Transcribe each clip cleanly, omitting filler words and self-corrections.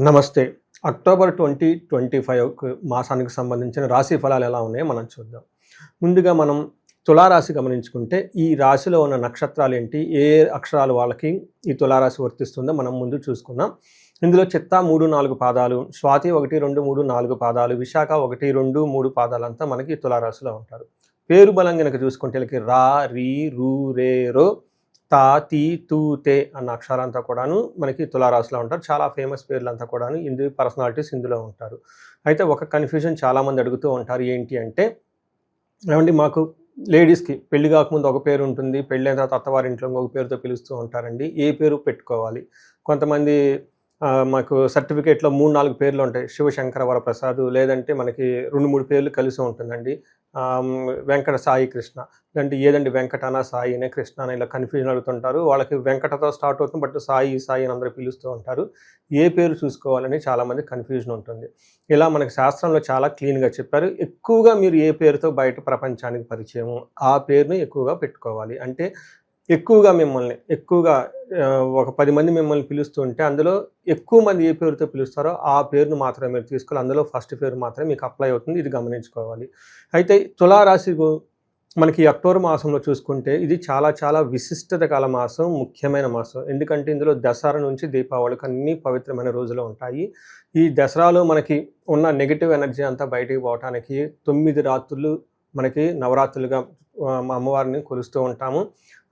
నమస్తే. అక్టోబర్ 2025 మాసానికి సంబంధించిన రాశి ఫలాలు ఎలా ఉన్నాయో మనం చూద్దాం. ముందుగా మనం తులారాశి గమనించుకుంటే, ఈ రాశిలో ఉన్న నక్షత్రాలేంటి, ఏ అక్షరాలు వాళ్ళకి ఈ తులారాశి వర్తిస్తుందో మనం ముందు చూసుకుందాం. ఇందులో చిత్తా 3, 4 పాదాలు, స్వాతి 1, 2, 3, 4 పాదాలు, విశాఖ 1, 2, 3 పాదాలంతా మనకి తులారాశిలో ఉంటారు. పేరు బలం గనక చూసుకుంటే వీళ్ళకి రా, రీ, రు, రే, రో, తా, తీ, తూ, తే అన్న అక్షరాలంతా కూడాను మనకి తులారాశిలో ఉంటారు. చాలా ఫేమస్ పేర్లంతా కూడాను పర్సనాలిటీస్ ఇందులో ఉంటారు. అయితే ఒక కన్ఫ్యూజన్ చాలామంది అడుగుతూ ఉంటారు. ఏంటి అంటే, ఏమండి మాకు లేడీస్‌కి పెళ్లి కాకముందు ఒక పేరు ఉంటుంది. పెళ్ళైన తర్వాత అత్తవారింట్లో ఇంకొక పేరుతో పిలుస్తూ ఉంటారండి. ఏ పేరు పెట్టుకోవాలి? కొంతమంది మాకు సర్టిఫికేట్‌లో 3, 4 పేర్లు ఉంటాయి. శివశంకర వరప్రసాద్, లేదంటే మనకి 2, 3 పేర్లు కలిసి ఉంటుందండి. వెంకట సాయి కృష్ణ, లేదంటే ఏదండి వెంకటనా, సాయినే, కృష్ణనా, ఇలా కన్ఫ్యూజన్ అడుగుతుంటారు. వాళ్ళకి వెంకటతో స్టార్ట్ అవుతుంది, బట్ సాయి, సాయి అని అందరూ పిలుస్తూ ఉంటారు. ఏ పేరు చూసుకోవాలని చాలామంది కన్ఫ్యూజన్ ఉంటుంది. ఇలా మనకి శాస్త్రంలో చాలా క్లీన్‌గా చెప్పారు. ఎక్కువగా మీరు ఏ పేరుతో బయట ప్రపంచానికి పరిచయమో ఆ పేరుని ఎక్కువగా పెట్టుకోవాలి. అంటే ఎక్కువగా ఒక 10 మంది మిమ్మల్ని పిలుస్తూ ఉంటే, అందులో ఎక్కువ మంది ఏ పేరుతో పిలుస్తారో ఆ పేరును మాత్రమే మీరు తీసుకోవాలి. అందులో ఫస్ట్ పేరు మాత్రమే మీకు అప్లై అవుతుంది. ఇది గమనించుకోవాలి. అయితే తులారాశి మనకి అక్టోబర్ మాసంలో చూసుకుంటే, ఇది చాలా చాలా విశిష్టత గల మాసం, ముఖ్యమైన మాసం. ఎందుకంటే ఇందులో దసరా నుంచి దీపావళికి అన్ని పవిత్రమైన రోజులు ఉంటాయి. ఈ దసరాలో మనకి ఉన్న నెగటివ్ ఎనర్జీ అంతా బయటికి పోవటానికి 9 రాత్రులు మనకి నవరాత్రులుగా మా అమ్మవారిని కొలుస్తూ ఉంటాము.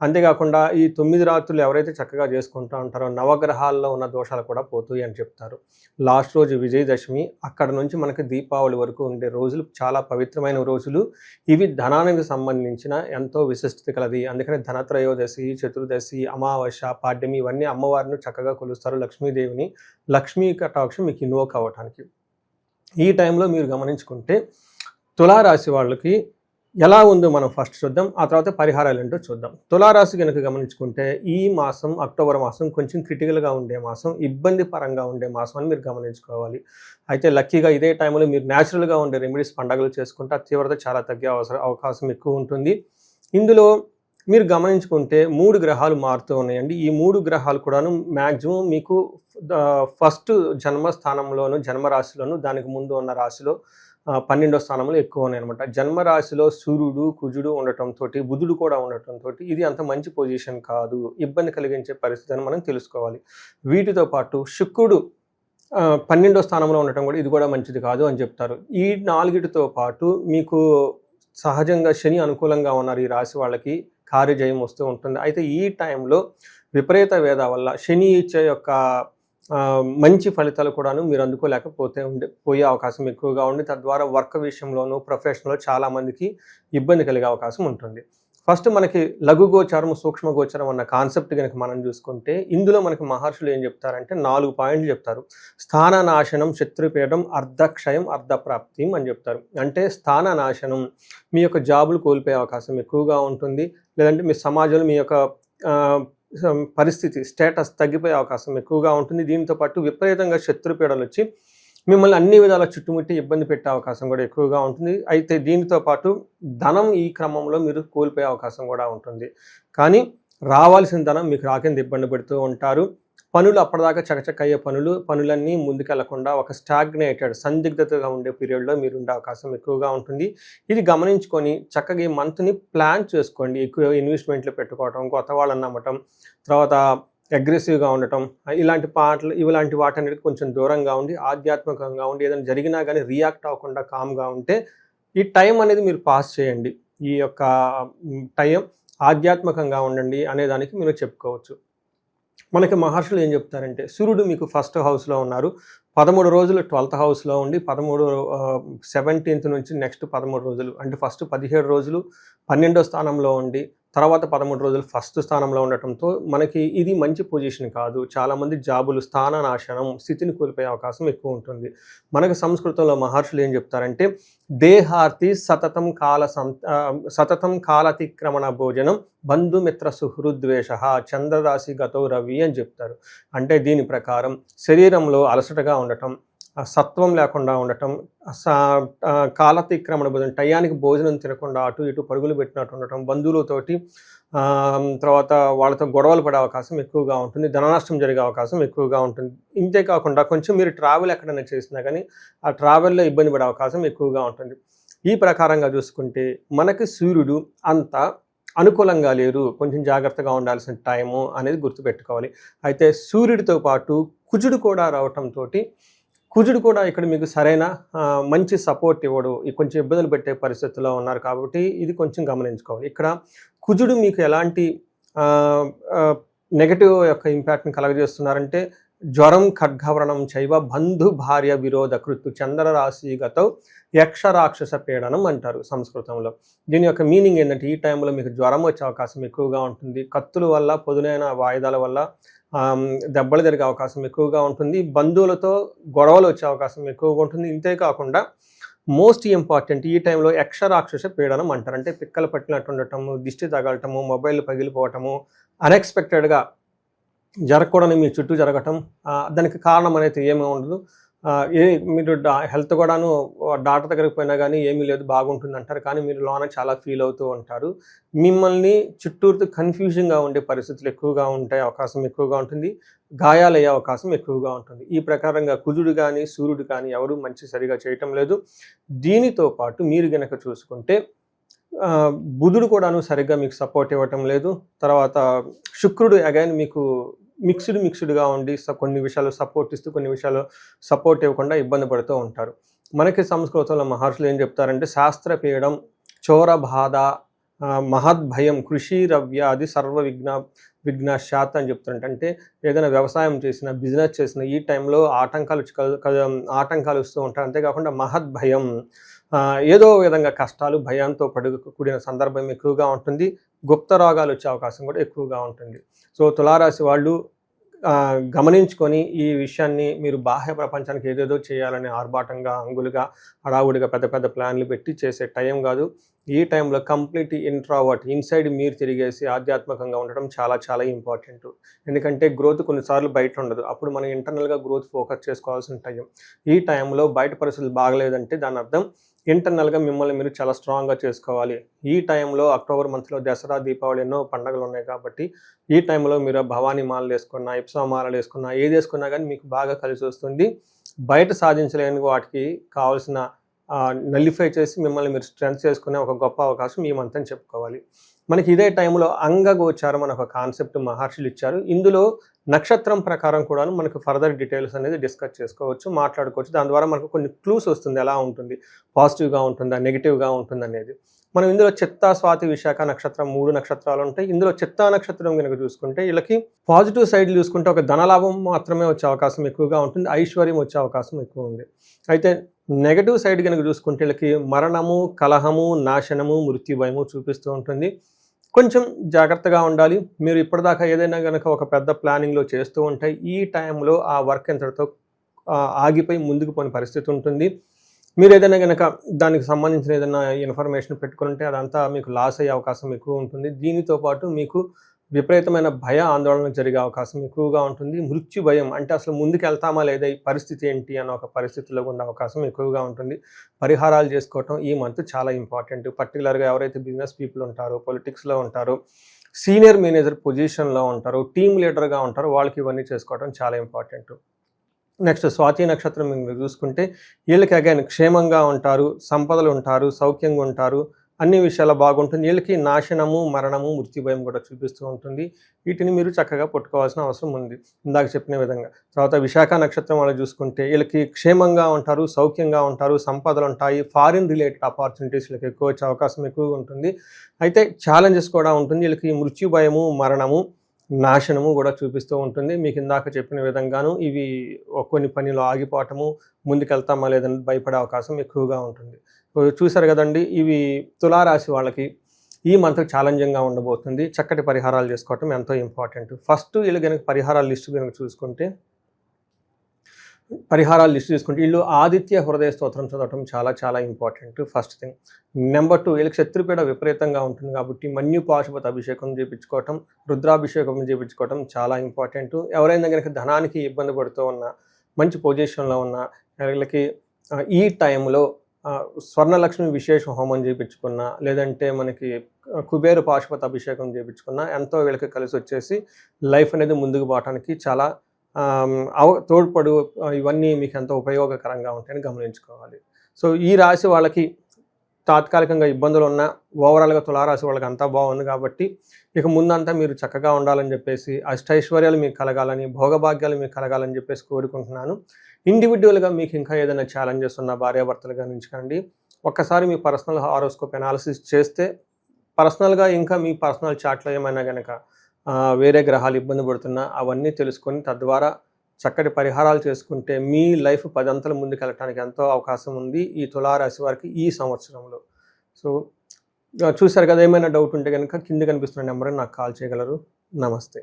అంతేకాకుండా ఈ 9 రాత్రులు ఎవరైతే చక్కగా చేసుకుంటూ ఉంటారో నవగ్రహాల్లో ఉన్న దోషాలు కూడా పోతాయి అని చెప్తారు. లాస్ట్ రోజు విజయదశమి, అక్కడ నుంచి మనకి దీపావళి వరకు ఉండే రోజులు చాలా పవిత్రమైన రోజులు. ఇవి ధనానికి సంబంధించిన ఎంతో విశిష్టత కలది. అందుకని ధనత్రయోదశి, చతుర్దశి, అమావాస్య, పాడ్యమి ఇవన్నీ అమ్మవారిని చక్కగా కొలుస్తారు. లక్ష్మీదేవిని, లక్ష్మీ కటాక్షం మీకు ఇన్వోక్ అవ్వటానికి. ఈ టైంలో మీరు గమనించుకుంటే తులారాశి వాళ్ళకి ఎలా ఉందో మనం ఫస్ట్ చూద్దాం. ఆ తర్వాత పరిహారాలు ఏంటో చూద్దాం. తులారాశి కనుక గమనించుకుంటే, ఈ మాసం అక్టోబర్ మాసం కొంచెం క్రిటికల్గా ఉండే మాసం, ఇబ్బంది పరంగా ఉండే మాసం అని మీరు గమనించుకోవాలి. అయితే లక్కీగా ఇదే టైంలో మీరు న్యాచురల్గా ఉండే రెమెడీస్ పండుగలు చేసుకుంటే ఆ తీవ్రత చాలా తగ్గే అవకాశం ఎక్కువ ఉంటుంది. ఇందులో మీరు గమనించుకుంటే 3 గ్రహాలు మారుతూ ఉన్నాయండి. ఈ 3 గ్రహాలు కూడాను మ్యాక్సిమం మీకు ఫస్ట్ జన్మస్థానంలోను, జన్మరాశిలోను, దానికి ముందు ఉన్న రాశిలో 12వ స్థానంలో ఎక్కువ ఉన్నాయన్నమాట. జన్మరాశిలో సూర్యుడు, కుజుడు ఉండటంతో, బుధుడు కూడా ఉండటంతో ఇది అంత మంచి పొజిషన్ కాదు, ఇబ్బంది కలిగించే పరిస్థితి అని మనం తెలుసుకోవాలి. వీటితో పాటు శుక్రుడు 12వ స్థానంలో ఉండటం కూడా, ఇది కూడా మంచిది కాదు అని చెప్తారు. ఈ 4తో పాటు మీకు సహజంగా శని అనుకూలంగా ఉన్నారు. ఈ రాశి వాళ్ళకి కార్యజయం వస్తూ ఉంటుంది. అయితే ఈ టైంలో విపరీత వేద వల్ల శని ఇచ్చే యొక్క మంచి ఫలితాలు కూడాను మీరు పోయే అవకాశం ఎక్కువగా ఉంది. తద్వారా వర్క్ విషయంలోనూ, ప్రొఫెషన్లో చాలామందికి ఇబ్బంది కలిగే అవకాశం ఉంటుంది. ఫస్ట్ మనకి లఘు గోచారం, సూక్ష్మ గోచారం అన్న కాన్సెప్ట్ కనుక మనం చూసుకుంటే, ఇందులో మనకి మహర్షులు ఏం చెప్తారంటే 4 పాయింట్లు చెప్తారు. స్థాననాశనం, శత్రుపీఠం, అర్ధక్షయం, అర్ధప్రాప్తి అని చెప్తారు. అంటే స్థాననాశనం, మీ యొక్క జాబులు కోల్పోయే అవకాశం ఎక్కువగా ఉంటుంది. లేదంటే మీ సమాజంలో మీ యొక్క పరిస్థితి, స్టేటస్ తగ్గిపోయే అవకాశం ఎక్కువగా ఉంటుంది. దీంతో పాటు విపరీతంగా శత్రుపీడలు వచ్చి మిమ్మల్ని అన్ని విధాల చుట్టుముట్టి ఇబ్బంది పెట్టే అవకాశం కూడా ఎక్కువగా ఉంటుంది. అయితే దీనితో పాటు ధనం ఈ క్రమంలో మీరు కోల్పోయే అవకాశం కూడా ఉంటుంది. కానీ రావాల్సిన ధనం మీకు రాకింద ఇబ్బంది పెడుతూ ఉంటారు. పనులు అప్పటిదాకా చకచక అయ్యే పనులన్నీ ముందుకెళ్లకుండా ఒక స్టాగ్నేటెడ్, సందిగ్ధతగా ఉండే పీరియడ్లో మీరు ఉండే అవకాశం ఎక్కువగా ఉంటుంది. ఇది గమనించుకొని చక్కగా ఈ మంత్ని ప్లాన్ చేసుకోండి. ఎక్కువ ఇన్వెస్ట్మెంట్లు పెట్టుకోవటం, కొత్త వాళ్ళని నమ్మటం, తర్వాత అగ్రెసివ్గా ఉండటం, ఇలాంటి వాటన్నిటికి కొంచెం దూరంగా ఉండి, ఆధ్యాత్మికంగా ఉండి, ఏదైనా జరిగినా కానీ రియాక్ట్ అవ్వకుండా కామ్గా ఉంటే ఈ టైం అనేది మీరు పాస్ చేయండి. ఈ యొక్క టైం ఆధ్యాత్మికంగా ఉండండి అనేదానికి మీరు చెప్పుకోవచ్చు. మనకి మహర్షులు ఏం చెప్తారంటే, సూర్యుడు మీకు ఫస్ట్ హౌస్లో ఉన్నారు, 13 రోజులు 12th హౌస్లో ఉండి 17th నుంచి నెక్స్ట్ 13 రోజులు, అంటే ఫస్ట్ 17 రోజులు 12వ స్థానంలో ఉండి తర్వాత 13 రోజులు ఫస్ట్ స్థానంలో ఉండటంతో మనకి ఇది మంచి పొజిషన్ కాదు. చాలామంది జాబులు స్థాననాశనం, స్థితిని కోల్పోయే అవకాశం ఎక్కువ ఉంటుంది. మనకు సంస్కృతంలో మహర్షులు ఏం చెప్తారంటే, దేహార్తి సతతం కాలతిక్రమణ భోజనం, బంధుమిత్ర సుహృద్వేష, చంద్రరాశి గతో రవి అని చెప్తారు. అంటే దీని ప్రకారం శరీరంలో అలసటగా ఉండటం, సత్వం లేకుండా ఉండటం, కాలతిక్రమణ భోజనం, టయానికి భోజనం తినకుండా అటు ఇటు పరుగులు పెట్టినట్టు ఉండటం, బంధువులతోటి తర్వాత వాళ్ళతో గొడవలు పడే అవకాశం ఎక్కువగా ఉంటుంది, ధన నష్టం జరిగే అవకాశం ఎక్కువగా ఉంటుంది. ఇంతే కాకుండా కొంచెం మీరు ట్రావెల్ ఎక్కడైనా చేసినా కానీ ఆ ట్రావెల్‌లో ఇబ్బంది పడే అవకాశం ఎక్కువగా ఉంటుంది. ఈ ప్రకారంగా చూసుకుంటే మనకి సూర్యుడు అంత అనుకూలంగా లేరు, కొంచెం జాగ్రత్తగా ఉండాల్సిన టైము అనేది గుర్తుపెట్టుకోవాలి. అయితే సూర్యుడితో పాటు కుజుడు కూడా రావటంతోటి కుజుడు కూడా ఇక్కడ మీకు సరైన మంచి సపోర్ట్ ఇవ్వడు, కొంచెం ఇబ్బందులు పెట్టే పరిస్థితుల్లో ఉన్నారు కాబట్టి ఇది కొంచెం గమనించుకోవాలి. ఇక్కడ కుజుడు మీకు ఎలాంటి నెగటివ్ యొక్క ఇంపాక్ట్ని కలగజేస్తున్నారంటే జ్వరం ఖడ్గవరణం చైవ బంధు భార్య విరోధ కృత్తు చంద్రరాశిగతౌ యక్ష రాక్షస పీడనం అంటారు సంస్కృతంలో. దీని యొక్క మీనింగ్ ఏంటంటే ఈ టైంలో మీకు జ్వరం వచ్చే అవకాశం ఎక్కువగా ఉంటుంది, కత్తుల వల్ల పొదునైన వాయిదాల వల్ల దెబ్బలు జరిగే అవకాశం ఎక్కువగా ఉంటుంది, బంధువులతో గొడవలు వచ్చే అవకాశం ఎక్కువగా ఉంటుంది. ఇంతే కాకుండా మోస్ట్ ఇంపార్టెంట్ ఈ టైంలో యక్ష రాక్షస పీడనం అంటారు. అంటే పిక్కలు పట్టినట్టు ఉండటము, దిష్టి తగలటము, మొబైల్ పగిలిపోవటము, అన్ఎక్స్పెక్టెడ్గా జరగకూడని మీ చుట్టూ జరగటం, దానికి కారణం అనేది ఏమీ ఉండదు. మీరు హెల్త్ కూడాను డాక్టర్ దగ్గరికి పోయినా కానీ ఏమీ లేదు బాగుంటుంది అంటారు, కానీ మీరు లోన చాలా ఫీల్ అవుతూ ఉంటారు. మిమ్మల్ని చుట్టూరు కన్ఫ్యూజన్గా ఉండే పరిస్థితులు ఎక్కువగా ఉండే అవకాశం ఎక్కువగా ఉంటుంది, గాయాలయ్యే అవకాశం ఎక్కువగా ఉంటుంది. ఈ ప్రకారంగా కుజుడు కానీ సూర్యుడు కానీ ఎవరు మంచి సరిగా చేయటం లేదు. దీనితో పాటు మీరు గనక చూసుకుంటే బుధుడు కూడాను సరిగ్గా మీకు సపోర్ట్ ఇవ్వటం లేదు. తర్వాత శుక్రుడు అగైన్ మీకు మిక్స్డ్గా ఉండి కొన్ని విషయాలు సపోర్ట్ ఇస్తూ కొన్ని విషయాలు సపోర్ట్ ఇవ్వకుండా ఇబ్బంది పడుతూ ఉంటారు. మనకి సంస్కృతంలో మహర్షులు ఏం చెప్తారంటే శాస్త్రపీడం చోర బాధ మహద్భయం కృషిరవ్యాధి సర్వ విఘ్నశాత్ అని చెప్తారంటే, అంటే ఏదైనా వ్యవసాయం చేసినా బిజినెస్ చేసినా ఈ టైంలో ఆటంకాలు వస్తూ ఉంటారు. అంతేకాకుండా మహద్భయం ఏదో విధంగా కష్టాలు భయంతో కూడిన సందర్భం ఎక్కువగా ఉంటుంది, గుప్త రోగాలు వచ్చే అవకాశం కూడా ఎక్కువగా ఉంటుంది. సో తులారాశి వాళ్ళు గమనించుకొని ఈ విషయాన్ని మీరు బాహ్య ప్రపంచానికి ఏదేదో చేయాలని ఆర్భాటంగా అంగులుగా హడావుడిగా పెద్ద పెద్ద ప్లాన్లు పెట్టి చేసే టైం కాదు. ఈ టైంలో కంప్లీట్ ఇంట్రావర్ట్ ఇన్సైడ్ మీరు తిరిగేసి ఆధ్యాత్మికంగా ఉండడం చాలా చాలా ఇంపార్టెంట్. ఎందుకంటే గ్రోత్ కొన్నిసార్లు బయట ఉండదు, అప్పుడు మనం ఇంటర్నల్గా గ్రోత్ ఫోకస్ చేసుకోవాల్సిన టైం. ఈ టైంలో బయట పరిస్థితులు బాగలేదంటే దాని అర్థం ఇంటర్నల్గా మిమ్మల్ని మీరు చాలా స్ట్రాంగ్గా చేసుకోవాలి. ఈ టైంలో అక్టోబర్ మంత్లో దసరా దీపావళి ఎన్నో పండుగలు ఉన్నాయి కాబట్టి ఈ టైంలో మీరు భవానీ మాలలు వేసుకున్నా ఇప్సా మాలలు వేసుకున్నా ఏది వేసుకున్నా కానీ మీకు బాగా కలిసి వస్తుంది. బయట సాధించలేని వాటికి కావాల్సిన నల్లిఫై చేసి మిమ్మల్ని మీరు స్ట్రెంత్ చేసుకునే ఒక గొప్ప అవకాశం ఈ మంత్ అని చెప్పుకోవాలి. మనకి ఇదే టైంలో అంగగోచారం అనే ఒక కాన్సెప్ట్ మహర్షులు ఇచ్చారు. ఇందులో నక్షత్రం ప్రకారం కూడా మనకు ఫర్దర్ డీటెయిల్స్ అనేది డిస్కస్ చేసుకోవచ్చు, మాట్లాడుకోవచ్చు. దాని ద్వారా మనకు కొన్ని క్లూస్ వస్తుంది, ఎలా ఉంటుంది, పాజిటివ్గా ఉంటుందా నెగిటివ్గా ఉంటుంది అనేది. మనం ఇందులో చిత్తా స్వాతి విశాఖ నక్షత్రం 3 నక్షత్రాలు ఉంటాయి. ఇందులో చిత్తా నక్షత్రం కనుక చూసుకుంటే వీళ్ళకి పాజిటివ్ సైడ్ చూసుకుంటే ఒక ధనలాభం మాత్రమే వచ్చే అవకాశం ఎక్కువగా ఉంటుంది, ఐశ్వర్యం వచ్చే అవకాశం ఎక్కువ ఉంది. అయితే నెగటివ్ సైడ్ కనుక చూసుకుంటే వీళ్ళకి మరణము, కలహము, నాశనము, మృత్యుభయము చూపిస్తూ ఉంటుంది. కొంచెం జాగ్రత్తగా ఉండాలి. మీరు ఇప్పటిదాకా ఏదైనా కనుక ఒక పెద్ద ప్లానింగ్లో చేస్తూ ఉంటే ఈ టైంలో ఆ వర్క్ ఎంతటితో ఆగిపోయి ముందుకు పోని పరిస్థితి ఉంటుంది. మీరు ఏదైనా కనుక దానికి సంబంధించిన ఏదైనా ఇన్ఫర్మేషన్ పెట్టుకుంటే అదంతా మీకు లాస్ అయ్యే అవకాశం ఎక్కువ ఉంటుంది. దీనితో పాటు మీకు విపరీతమైన భయ ఆందోళన జరిగే అవకాశం ఎక్కువగా ఉంటుంది. మృత్యు భయం అంటే అసలు ముందుకు వెళ్తామా లేదా, ఈ పరిస్థితి ఏంటి అన్న ఒక పరిస్థితిలో ఉండే అవకాశం ఎక్కువగా ఉంటుంది. పరిహారాలు చేసుకోవటం ఈ మంత్ చాలా ఇంపార్టెంట్. పర్టికులర్గా ఎవరైతే బిజినెస్ పీపుల్ ఉంటారో, పొలిటిక్స్లో ఉంటారో, సీనియర్ మేనేజర్ పొజిషన్లో ఉంటారో, టీమ్ లీడర్గా ఉంటారో వాళ్ళకి ఇవన్నీ చేసుకోవడం చాలా ఇంపార్టెంట్. నెక్స్ట్ స్వాతి నక్షత్రం మీరు చూసుకుంటే వీళ్ళకి అగైన్ క్షేమంగా ఉంటారు, సంపదలు ఉంటారు, సౌఖ్యంగా ఉంటారు, అన్ని విషయాలు బాగుంటుంది. వీళ్ళకి నాశనము, మరణము, మృత్యుభయం కూడా చూపిస్తూ ఉంటుంది. వీటిని మీరు చక్కగా పట్టుకోవాల్సిన అవసరం ఉంది ఇందాక చెప్పిన విధంగా. తర్వాత విశాఖ నక్షత్రం వాళ్ళు చూసుకుంటే వీళ్ళకి క్షేమంగా ఉంటారు, సౌఖ్యంగా ఉంటారు, సంపదలు ఉంటాయి, ఫారిన్ రిలేటెడ్ ఆపర్చునిటీస్ వీళ్ళకి ఎక్కువ వచ్చే అవకాశం ఎక్కువగా ఉంటుంది. అయితే ఛాలెంజెస్ కూడా ఉంటుంది. వీళ్ళకి మృత్యుభయము, మరణము, నాశనము కూడా చూపిస్తూ ఉంటుంది. మీకు ఇందాక చెప్పిన విధంగాను ఇవి కొన్ని పనిలో ఆగిపోవటము, ముందుకెళ్తామా లేదని భయపడే అవకాశం ఎక్కువగా ఉంటుంది. చూశారు కదండి, ఇవి తులారాశి వాళ్ళకి ఈ మంత్ ఛాలెంజింగ్గా ఉండబోతుంది. చక్కటి పరిహారాలు చేసుకోవటం ఎంతో ఇంపార్టెంట్. ఫస్ట్ వీళ్ళు కనుక పరిహారాల లిస్టు కనుక చూసుకుంటే వీళ్ళు ఆదిత్య హృదయ స్తోత్రం చదవటం చాలా చాలా ఇంపార్టెంట్ ఫస్ట్ థింగ్. నెంబర్ 2 వీళ్ళకి శత్రుపీడ విపరీతంగా ఉంటుంది కాబట్టి మన్యు పాశుపత అభిషేకం చేయించుకోవటం, రుద్రాభిషేకం చేయించుకోవటం చాలా ఇంపార్టెంట్. ఎవరైనా కనుక ధనానికి ఇబ్బంది పడుతూ ఉన్నా, మంచి పొజిషన్లో ఉన్న వీళ్ళకి ఈ టైంలో స్వర్ణలక్ష్మి విశేష హోమం చేయించుకున్నా, లేదంటే మనకి కుబేర పాశుపత అభిషేకం చేయించుకున్నా ఎంతో వీళ్ళకి కలిసి వచ్చేసి లైఫ్ అనేది ముందుకు పోవటానికి చాలా తోడ్పడు ఇవన్నీ మీకు ఎంతో ఉపయోగకరంగా ఉంటాయని గమనించుకోవాలి. సో ఈ రాశి వాళ్ళకి తాత్కాలికంగా ఇబ్బందులు ఉన్నా ఓవరాల్గా తులారాశి వాళ్ళకి అంతా బాగుంది కాబట్టి ఇక ముందంతా మీరు చక్కగా ఉండాలని చెప్పేసి, అష్టైశ్వర్యాలు మీకు కలగాలని, భోగభాగ్యాలు మీకు కలగాలని చెప్పేసి కోరుకుంటున్నాను. ఇండివిజువల్గా మీకు ఇంకా ఏదైనా ఛాలెంజెస్ ఉన్న భార్యాభర్తలుగా నుంచుకోండి. ఒక్కసారి మీ పర్సనల్ హారోస్కోప్ అనాలిసిస్ చేస్తే పర్సనల్గా ఇంకా మీ పర్సనల్ చార్ట్లో ఏమైనా కనుక వేరే గ్రహాలు ఇబ్బంది పడుతున్నా అవన్నీ తెలుసుకొని తద్వారా చక్కటి పరిహారాలు చేసుకుంటే మీ లైఫ్ 10 అంతల ముందుకెళ్ళటానికి ఎంతో అవకాశం ఉంది ఈ తులారాశి వారికి ఈ సంవత్సరంలో. సో చూశారు కదా, ఏమైనా డౌట్ ఉంటే కనుక కింద కనిపిస్తున్న నెంబర్ని నాకు కాల్ చేయగలరు. నమస్తే.